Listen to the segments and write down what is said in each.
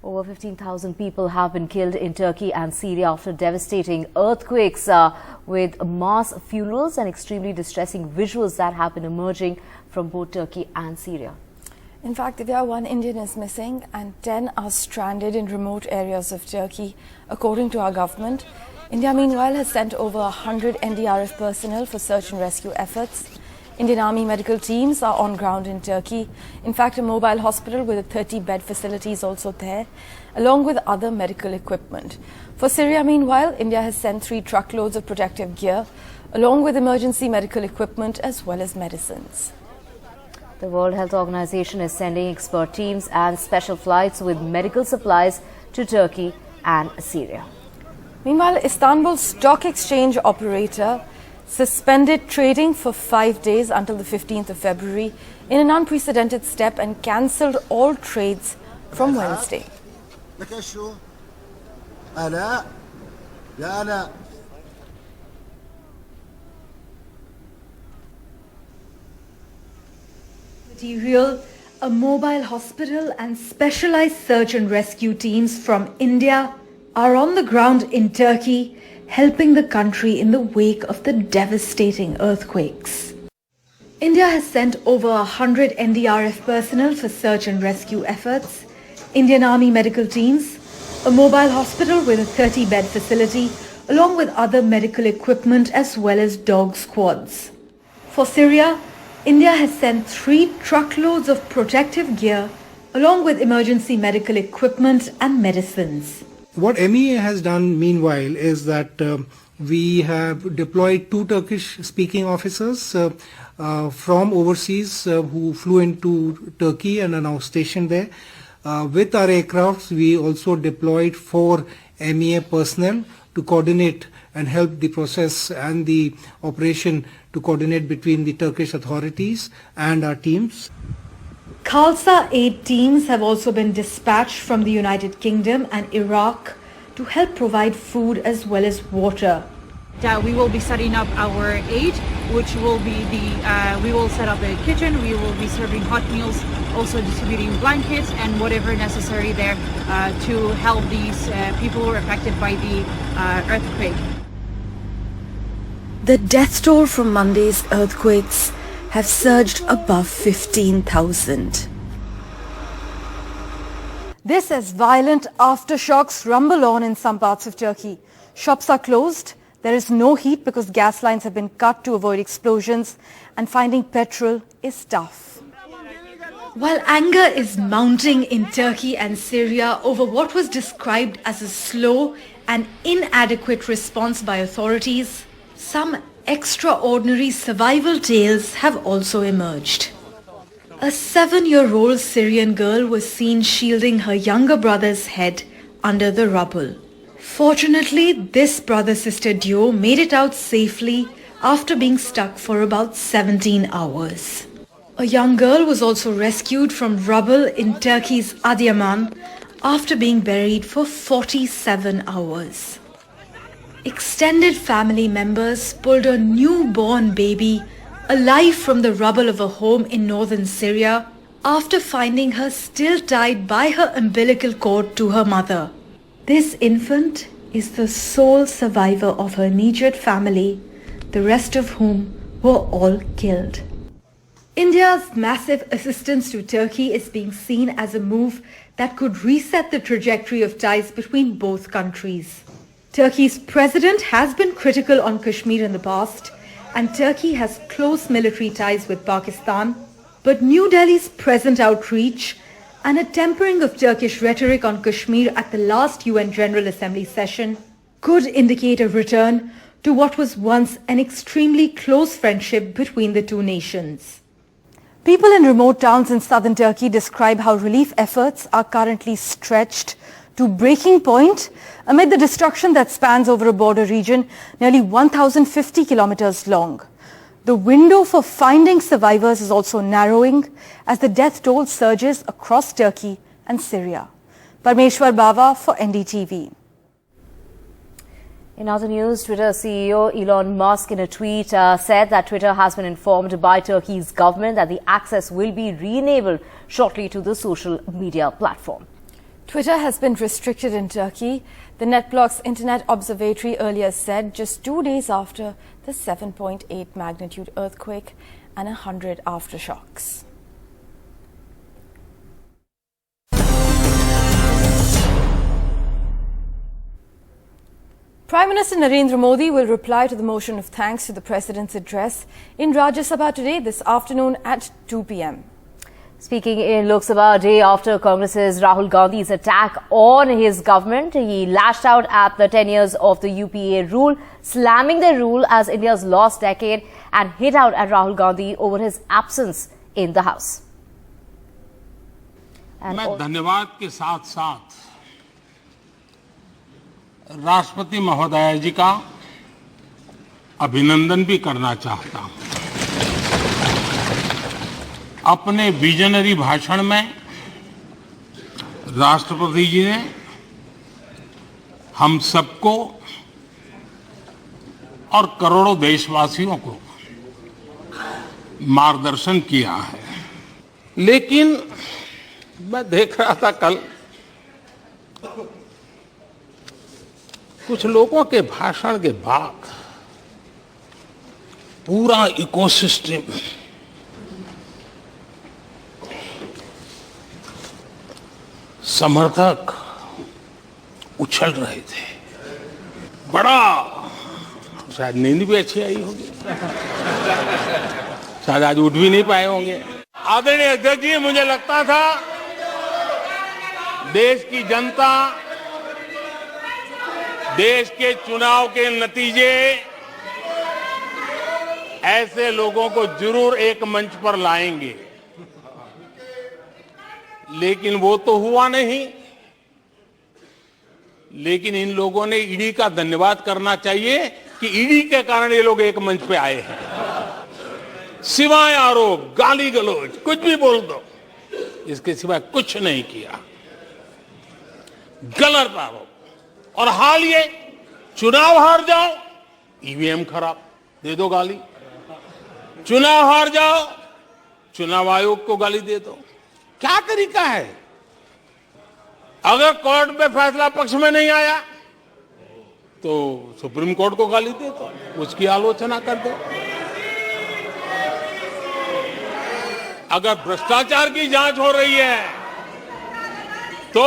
Over 15,000 people have been killed in Turkey and Syria after devastating earthquakes with mass funerals and extremely distressing visuals that have been emerging from both Turkey and Syria. In fact, one Indian is missing and 10 are stranded in remote areas of Turkey, according to our government. India, meanwhile, has sent over 100 NDRF personnel for search and rescue efforts. Indian Army medical teams are on ground in Turkey. In fact, a mobile hospital with a 30-bed facility is also there, along with other medical equipment. For Syria, meanwhile, India has sent 3 truckloads of protective gear, along with emergency medical equipment as well as medicines. The World Health Organization is sending expert teams and special flights with medical supplies to Turkey and Syria. Meanwhile, Istanbul's stock exchange operator suspended trading for 5 days until the 15th of February in an unprecedented step and cancelled all trades from Wednesday. Material, a mobile hospital and specialized search and rescue teams from India are on the ground in Turkey, helping the country in the wake of the devastating earthquakes. India has sent over 100 NDRF personnel for search and rescue efforts, Indian Army medical teams, a mobile hospital with a 30-bed facility, along with other medical equipment as well as dog squads. For Syria, India has sent 3 truckloads of protective gear, along with emergency medical equipment and medicines. What MEA has done meanwhile is that we have deployed 2 Turkish-speaking officers from overseas who flew into Turkey and are now stationed there. With our aircrafts, we also deployed 4 MEA personnel to coordinate and help the process and the operation to coordinate between the Turkish authorities and our teams. Khalsa aid teams have also been dispatched from the United Kingdom and Iraq to help provide food as well as water. We will be setting up our aid, which will be we will set up a kitchen, we will be serving hot meals, also distributing blankets and whatever necessary there to help these people who are affected by the earthquake. The death toll from Monday's earthquakes have surged above 15,000. This as violent aftershocks rumble on in some parts of Turkey. Shops are closed, there is no heat because gas lines have been cut to avoid explosions, and finding petrol is tough. While anger is mounting in Turkey and Syria over what was described as a slow and inadequate response by authorities, some extraordinary survival tales have also emerged. A 7-year-old Syrian girl was seen shielding her younger brother's head under the rubble. Fortunately, this brother-sister duo made it out safely after being stuck for about 17 hours. A young girl was also rescued from rubble in Turkey's Adıyaman after being buried for 47 hours. Extended family members pulled a newborn baby alive from the rubble of a home in northern Syria after finding her still tied by her umbilical cord to her mother. This infant is the sole survivor of her immediate family, the rest of whom were all killed. India's massive assistance to Turkey is being seen as a move that could reset the trajectory of ties between both countries. Turkey's president has been critical on Kashmir in the past, and Turkey has close military ties with Pakistan. But New Delhi's present outreach and a tempering of Turkish rhetoric on Kashmir at the last UN General Assembly session could indicate a return to what was once an extremely close friendship between the two nations. People in remote towns in southern Turkey describe how relief efforts are currently stretched to breaking point amid the destruction that spans over a border region nearly 1,050 kilometers long. The window for finding survivors is also narrowing as the death toll surges across Turkey and Syria. Parmeshwar Bava for NDTV. In other news, Twitter CEO Elon Musk in a tweet said that Twitter has been informed by Turkey's government that the access will be re-enabled shortly to the social media platform. Twitter has been restricted in Turkey. The NetBlock's Internet Observatory earlier said just 2 days after the 7.8 magnitude earthquake and 100 aftershocks. Prime Minister Narendra Modi will reply to the motion of thanks to the President's address in Rajya Sabha today, this afternoon at 2 p.m. Speaking in Lok Sabha a day after Congress's Rahul Gandhi's attack on his government, he lashed out at the 10 years of the UPA rule, slamming the rule as India's lost decade, and hit out at Rahul Gandhi over his absence in the House. मैं धन्यवाद के साथ साथ राष्ट्रपति महोदया जी का अभिनंदन भी करना चाहता हूं। अपने विजनरी भाषण में राष्ट्रपति जी ने हम सबको और करोड़ों देशवासियों को मार्गदर्शन किया है। लेकिन मैं देख रहा था कल कुछ लोगों के भाषण के बाद पूरा इकोसिस्टम समर्थक उछल रहे थे। बड़ा शायद नींद भी अच्छी आई होगी, शायद आज उठ भी नहीं पाए होंगे। आदरणीय अध्यक्ष जी, मुझे लगता था देश की जनता देश के चुनाव के नतीजे ऐसे लोगों को जरूर एक मंच पर लाएंगे, लेकिन वो तो हुआ नहीं। लेकिन इन लोगों ने ईडी का धन्यवाद करना चाहिए कि ईडी के कारण ये लोग एक मंच पे आए हैं। सिवाय आरोप, गाली गलौज, कुछ भी बोल दो, इसके सिवाय कुछ नहीं किया। गलत आरोप। और हाल ये चुनाव हार जाओ, ईवीएम खराब, दे दो गाली। चुनाव हार जाओ, चुनाव आयोग को गाली दे दो। क्या तरीका है? अगर कोर्ट में फैसला पक्ष में नहीं आया तो सुप्रीम कोर्ट को गाली दे दो, उसकी आलोचना कर दो। अगर भ्रष्टाचार की जांच हो रही है तो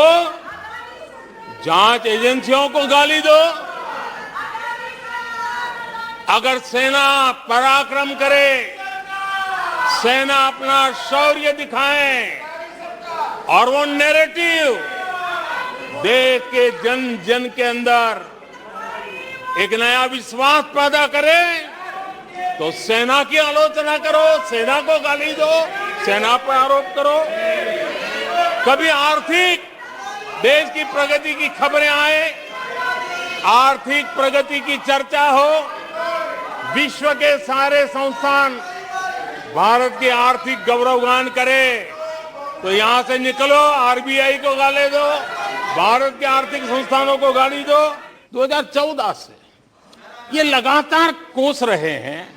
जांच एजेंसियों को गाली दो। अगर सेना पराक्रम करे, सेना अपना शौर्य दिखाए और वो नैरेटिव देश के जन जन के अंदर एक नया विश्वास पैदा करे, तो सेना की आलोचना करो, सेना को गाली दो, सेना पर आरोप करो। कभी आर्थिक देश की प्रगति की खबरें आए, आर्थिक प्रगति की चर्चा हो, विश्व के सारे संस्थान भारत की आर्थिक गौरवगान करे, तो यहां से निकलो, आरबीआई को गाली दो, भारत के आर्थिक संस्थानों को गाली दो। 2014 से ये लगातार कोस रहे हैं,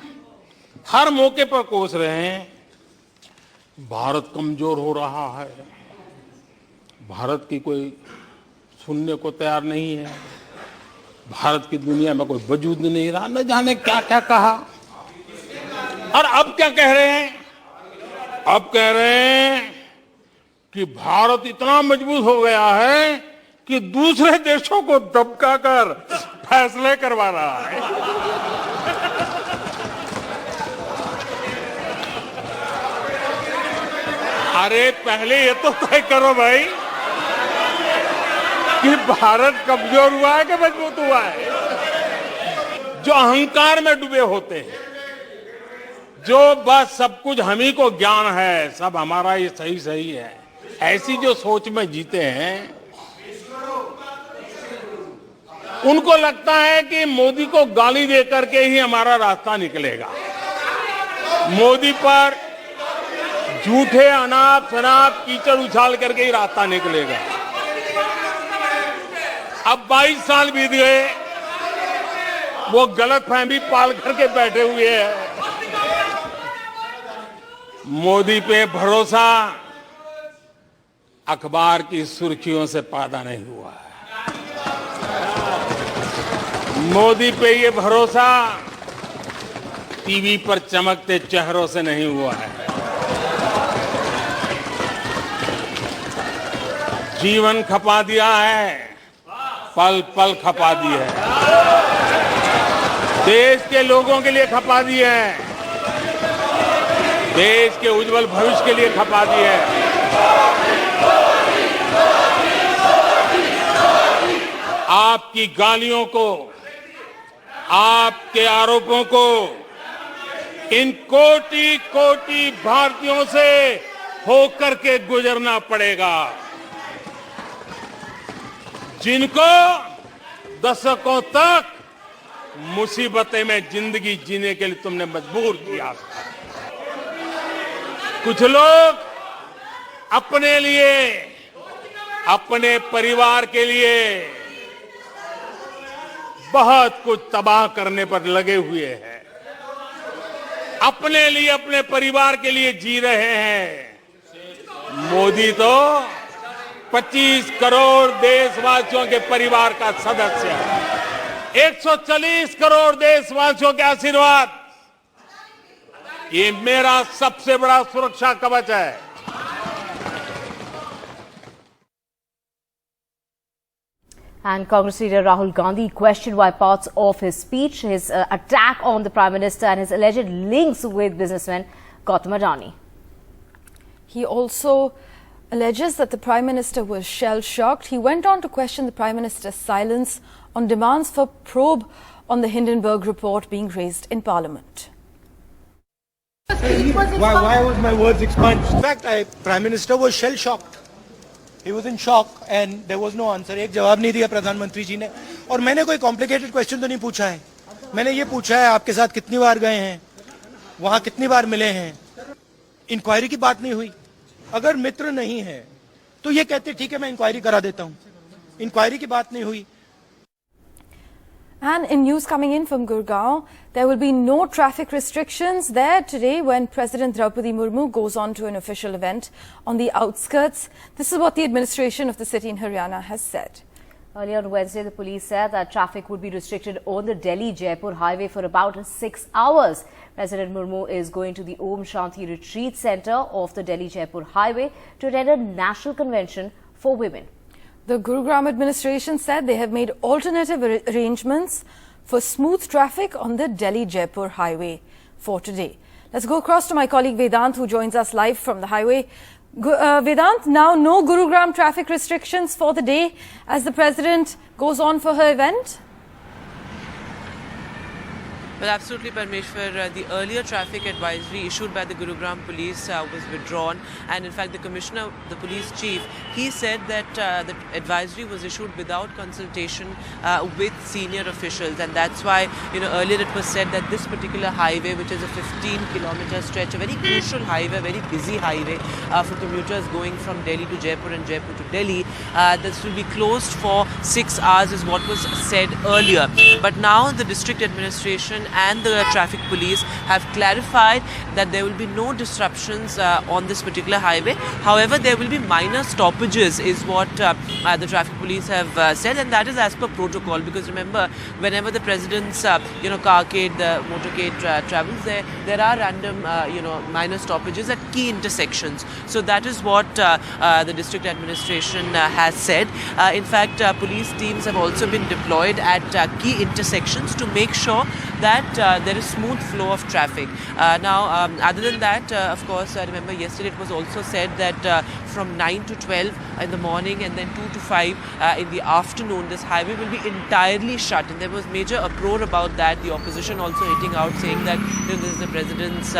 हर मौके पर कोस रहे हैं। भारत कमजोर हो रहा है, भारत की कोई सुनने को तैयार नहीं है, भारत की दुनिया में कोई वजूद नहीं रहा, न जाने क्या क्या कहा। और अब क्या कह रहे हैं? अब कह रहे हैं कि भारत इतना मजबूत हो गया है कि दूसरे देशों को दबकाकर फैसले करवा रहा है। अरे पहले ये तो तय करो भाई कि भारत कमजोर हुआ है कि मजबूत हुआ है। जो अहंकार में डूबे होते हैं, जो बस सब कुछ हम ही को ज्ञान है, सब हमारा ये सही सही है, ऐसी जो सोच में जीते हैं, उनको लगता है कि मोदी को गाली दे करके ही हमारा रास्ता निकलेगा। मोदी पर झूठे अनाप शनाप कीचड़ उछाल करके ही रास्ता निकलेगा। अब 22 साल बीत गए, वो गलतफहमी पाल करके बैठे हुए हैं। मोदी पे भरोसा अखबार की सुर्खियों से पैदा नहीं हुआ है। मोदी पे ये भरोसा टीवी पर चमकते चेहरों से नहीं हुआ है। जीवन खपा दिया है, पल पल खपा दी है, देश के लोगों के लिए खपा दी है, देश के उज्जवल भविष्य के लिए खपा दी है। आपकी गालियों को, आपके आरोपों को इन कोटि कोटि भारतीयों से होकर के गुजरना पड़ेगा, जिनको दशकों तक मुसीबतें में जिंदगी जीने के लिए तुमने मजबूर किया। कुछ लोग अपने लिए, अपने परिवार के लिए बहुत कुछ तबाह करने पर लगे हुए हैं, अपने लिए, अपने परिवार के लिए जी रहे हैं। मोदी तो 25 करोड़ देशवासियों के परिवार का सदस्य है। 140 करोड़ देशवासियों के आशीर्वाद, ये मेरा सबसे बड़ा सुरक्षा कवच है। And Congress leader Rahul Gandhi questioned why parts of his speech, his attack on the Prime Minister and his alleged links with businessman Gautam Adani. He also alleges that the Prime Minister was shell-shocked. He went on to question the Prime Minister's silence on demands for probe on the Hindenburg report being raised in Parliament. Why was my words expunged? In fact, Prime Minister was shell-shocked. He was in shock and there was no answer. एक जवाब नहीं दिया प्रधानमंत्री जी ने। और मैंने कोई complicated question तो नहीं पूछा है। मैंने ये पूछा है आपके साथ कितनी बार गए हैं, वहां कितनी बार मिले हैं। इंक्वायरी की बात नहीं हुई। अगर मित्र नहीं है तो ये कहते ठीक है मैं इंक्वायरी करा देता हूं। इंक्वायरी की बात नहीं हुई। And in news coming in from Gurgaon, there will be no traffic restrictions there today when President Draupadi Murmu goes on to an official event on the outskirts. This is what the administration of the city in Haryana has said. Earlier on Wednesday, the police said that traffic would be restricted on the Delhi-Jaipur highway for about 6 hours. President Murmu is going to the Om Shanti Retreat Centre of the Delhi-Jaipur highway to attend a national convention for women. The Gurugram administration said they have made alternative arrangements for smooth traffic on the Delhi-Jaipur highway for today. Let's go across to my colleague Vedant, who joins us live from the highway. Vedant, now no Gurugram traffic restrictions for the day as the President goes on for her event? Well, absolutely, Parmeshwar. The earlier traffic advisory issued by the Gurugram police was withdrawn, and in fact the commissioner, the police chief, he said that the advisory was issued without consultation with senior officials, and that's why, earlier it was said that this particular highway, which is a 15-kilometer stretch, a very crucial highway, a very busy highway for commuters going from Delhi to Jaipur and Jaipur to Delhi, this will be closed for 6 hours is what was said earlier. But now the district administration and the traffic police have clarified that there will be no disruptions on this particular highway. However, there will be minor stoppages is what the traffic police have said, and that is as per protocol, because remember, whenever the president's carcade, the motorcade travels there are random minor stoppages at key intersections. So that is what the district administration has said. In fact, police teams have also been deployed at key intersections to make sure that there is smooth flow of traffic. Now, other than that, of course, remember yesterday it was also said that from 9 to 12 in the morning and then 2 to 5 in the afternoon, this highway will be entirely shut. And there was major uproar about that. The opposition also hitting out, saying that this is the president's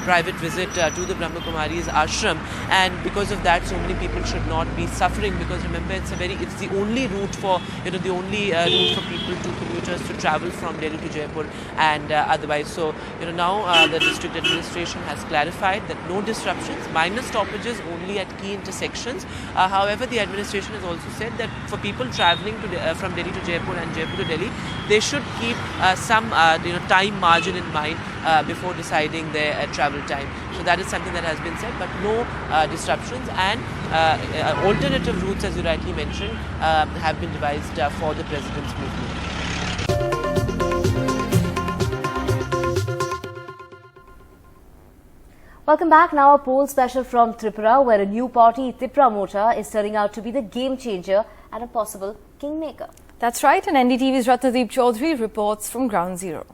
private visit to the Brahma Kumari's ashram, and because of that, so many people should not be suffering. Because remember, it's the only route for route for people, to commuters, to travel from Delhi to Jaipur and otherwise. So, now the district administration has clarified that no disruptions, minor stoppages only at key intersections. However, the administration has also said that for people travelling from Delhi to Jaipur and Jaipur to Delhi, they should keep some time margin in mind before deciding their travel time. So that is something that has been said, but no disruptions, and alternative routes, as you rightly mentioned, have been devised for the President's movement. Welcome back. Now a poll special from Tripura, where a new party, Tripura Mota, is turning out to be the game changer and a possible kingmaker. That's right, and NDTV's Ratnadeep Chaudhary reports from Ground Zero.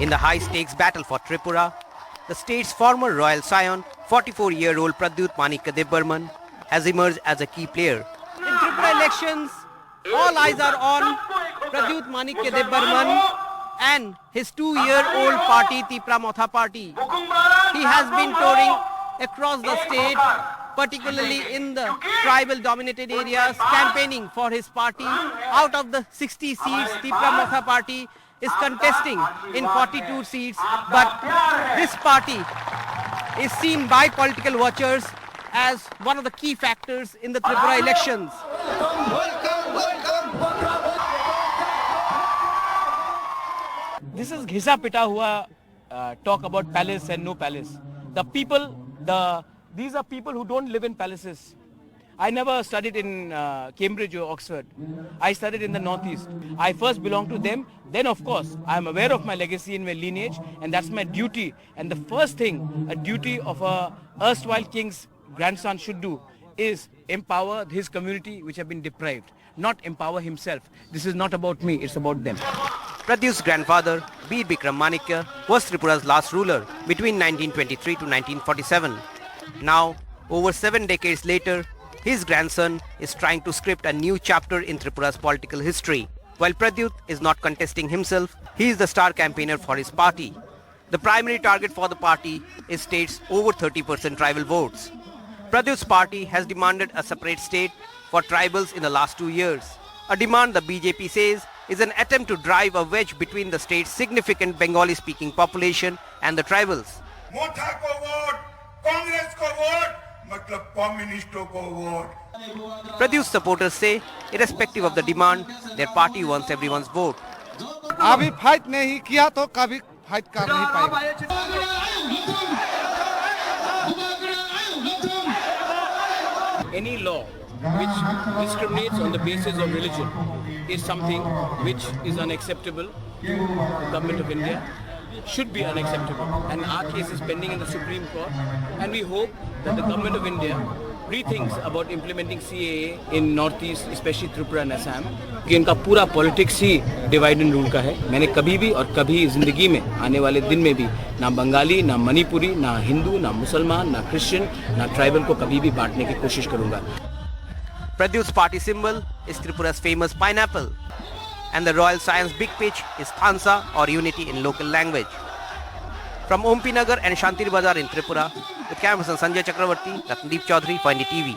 In the high-stakes battle for Tripura, the state's former royal scion, 44-year-old Pradyut Manik Kadebbarman, has emerged as a key player. In Tripura elections, all eyes are on Pradyut Manik Kadebbarman and his 2-year-old party, Tripura Motha Party. He has been touring across the state, particularly in the tribal-dominated areas, campaigning for his party. Out of the 60 seats, Tripura Motha Party is contesting in 42 seats, but this party is seen by political watchers as one of the key factors in the Tripura elections. This is घिसा पिटा हुआ talk about palace and no palace. These are people who don't live in palaces. I never studied in Cambridge or Oxford. I studied in the Northeast. I first belong to them. Then, of course, I am aware of my legacy and my lineage, and that's my duty. And the first thing, a duty of a erstwhile king's grandson should do is empower his community which have been deprived, not empower himself. This is not about me, it's about them. Pradyut's grandfather, Bir Bikram Manikya, was Tripura's last ruler between 1923 to 1947. Now, over 7 decades later, his grandson is trying to script a new chapter in Tripura's political history. While Pradyut is not contesting himself, he is the star campaigner for his party. The primary target for the party is state's over 30% tribal votes. Pradyut's party has demanded a separate state for tribals in the last 2 years. A demand the BJP says is an attempt to drive a wedge between the state's significant Bengali-speaking population and the tribals. Motha ko vote, Congress ko vote, matlab communistoo ko vote. Pradyut's supporters say, irrespective of the demand, their party wants everyone's vote. अभी fight नहीं किया तो कभी fight कर नहीं पाएगा. Any law which discriminates on the basis of religion is something which is unacceptable to the government of India, should be unacceptable, and our case is pending in the Supreme Court, and we hope that the government of India rethinks about implementing CAA in Northeast, especially Tripura and Assam, कि इनका पूरा politics he divide and rule का है. मैंने कभी भी और कभी जिंदगी में आने वाले दिन में भी ना बंगाली, ना मणिपुरी, ना हिंदू, ना मुसलमान, ना क्रिश्चियन, ना ट्राइबल को कभी भी बांटने की कोशिश करूंगा. Pradyut's party symbol is Tripura's famous pineapple, and the royal science big pitch is Thansa, or unity in local language. From Ompi Nagar and Shantiri Bazar in Tripura, with cameraman Sanjay Chakravarti, Ratnadeep Chaudhary for NDTV.